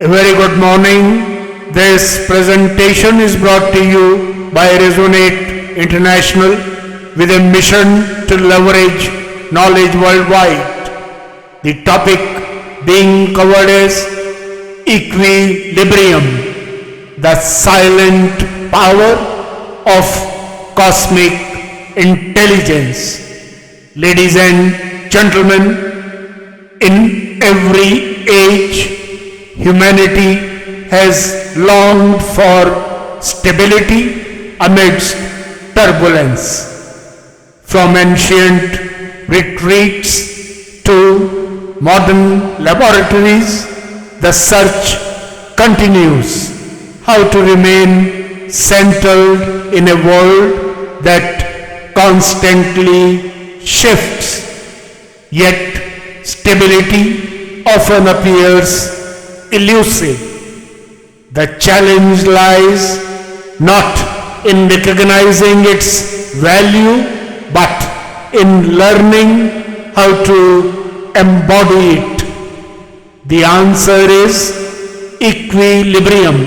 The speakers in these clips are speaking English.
A very good morning. This presentation is brought to you by Resonate International with a mission to leverage knowledge worldwide. The topic being covered is equilibrium, the silent power of cosmic intelligence. Ladies and gentlemen, in every age, humanity has longed for stability amidst turbulence. From ancient retreats to modern laboratories, the search continues how to remain centered in a world that constantly shifts. Yet stability often appears elusive. The challenge lies not in recognizing its value, but in learning how to embody it. The answer is equilibrium,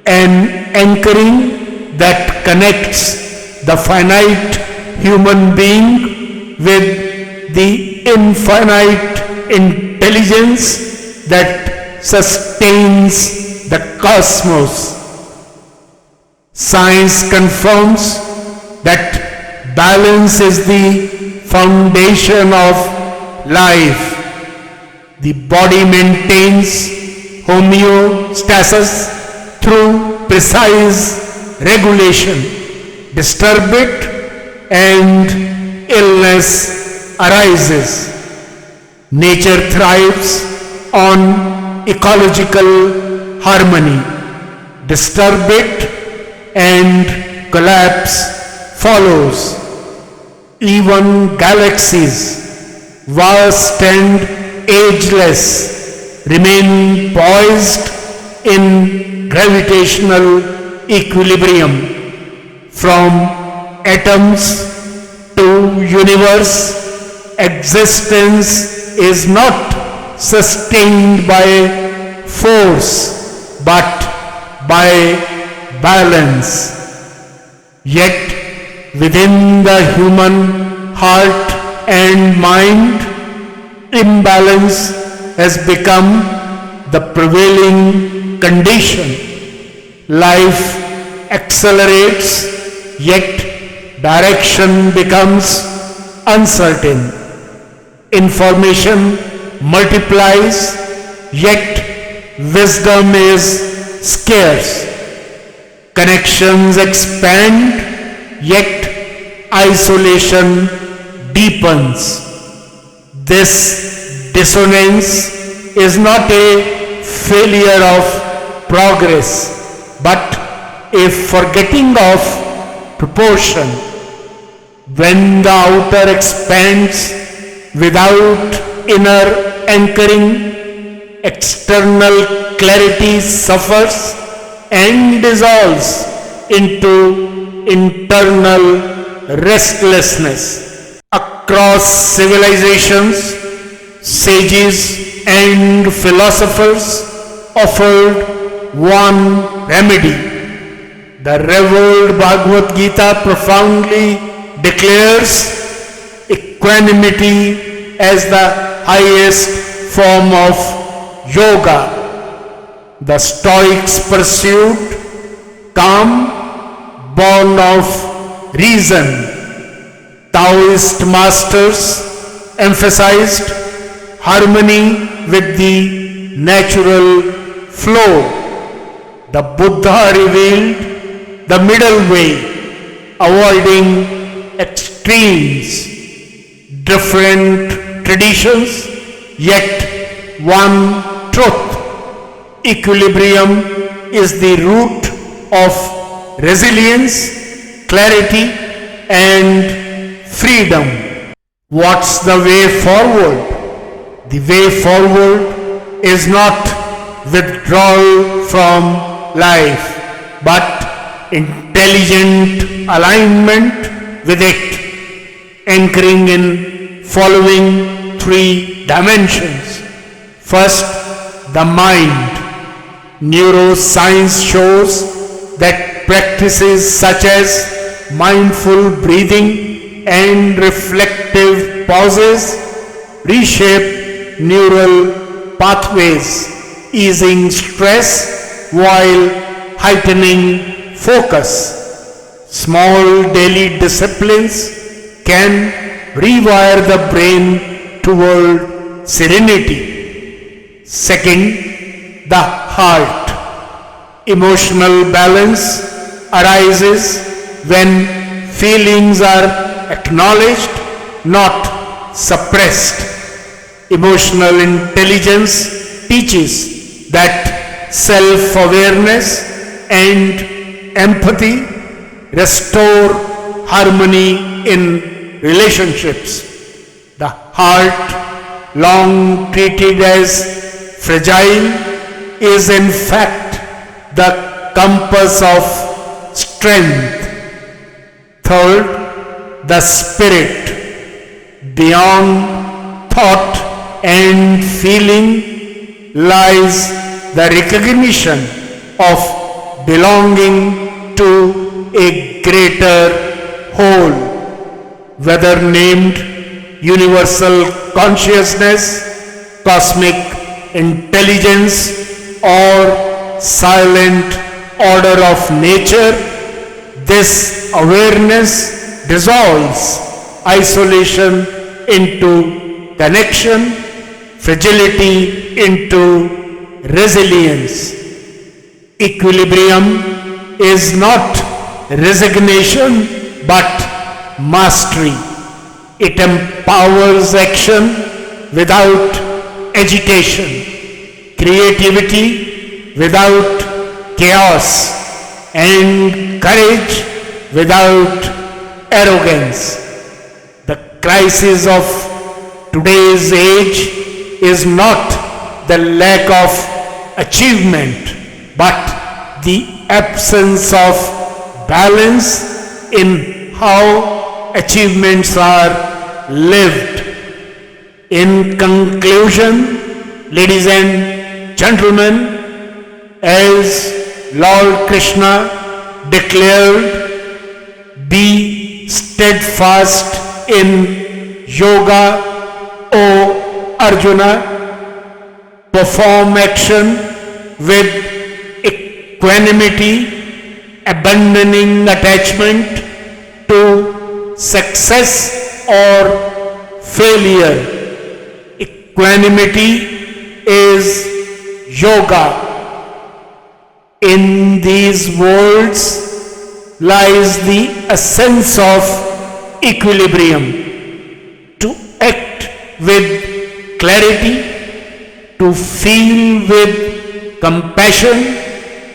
an anchoring that connects the finite human being with the infinite intelligence that sustains the cosmos. Science confirms that balance is the foundation of life. The body maintains homeostasis through precise regulation. Disturb it and illness arises. Nature thrives on ecological harmony. Disturb it and collapse follows. Even galaxies, vast and ageless, remain poised in gravitational equilibrium. From atoms to universe, existence is not sustained by force but by balance. Yet within the human heart and mind, imbalance has become the prevailing condition. Life accelerates, yet direction becomes uncertain. Information multiplies, yet wisdom is scarce. Connections expand, yet isolation deepens. This dissonance is not a failure of progress, but a forgetting of proportion. When the outer expands without inner anchoring, external clarity suffers and dissolves into internal restlessness. Across civilizations, sages and philosophers offered one remedy. The revered Bhagavad Gita profoundly declares equanimity as the highest form of yoga. The Stoics pursued calm born of reason. Taoist masters emphasized harmony with the natural flow. The Buddha revealed the middle way, avoiding extremes. Different traditions, yet one truth. Equilibrium is the root of resilience, clarity, and freedom. What's the way forward? The way forward is not withdrawal from life, but intelligent alignment with it, anchoring in following three dimensions. First, the mind. Neuroscience shows that practices such as mindful breathing and reflective pauses reshape neural pathways, easing stress while heightening focus. Small daily disciplines can rewire the brain toward serenity. Second, the heart. Emotional balance arises when feelings are acknowledged, not suppressed. Emotional intelligence teaches that self-awareness and empathy restore harmony in relationships. The heart, long treated as fragile, is in fact the compass of strength. Third, the spirit. Beyond thought and feeling lies the recognition of belonging to a greater whole, whether named universal consciousness, cosmic intelligence, or silent order of nature. This awareness dissolves isolation into connection, fragility into resilience. Equilibrium is not resignation but mastery. It empowers action without agitation, creativity without chaos, and courage without arrogance. The crisis of today's age is not the lack of achievement, but the absence of balance in how achievements are lived. In conclusion, ladies and gentlemen, as Lord Krishna declared, be steadfast in yoga, O Arjuna, perform action with equanimity, abandoning attachment to success or failure. Equanimity is yoga. In these words lies the essence of equilibrium. To act with clarity, to feel with compassion,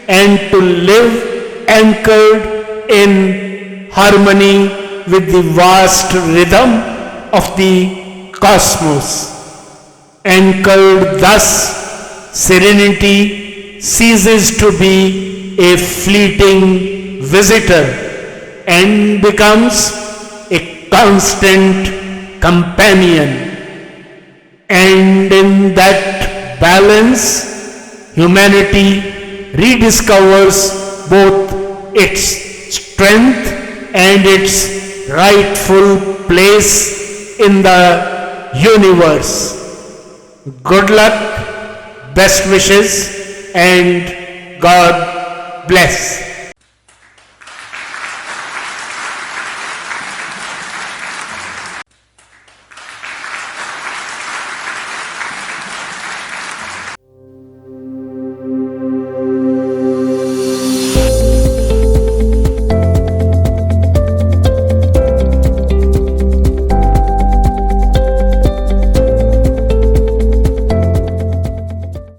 and to live anchored in harmony with the vast rhythm of the cosmos. Anchored thus, serenity ceases to be a fleeting visitor and becomes a constant companion. And in that balance, humanity rediscovers both its strength and its rightful place in the universe. Good luck, best wishes, and God bless.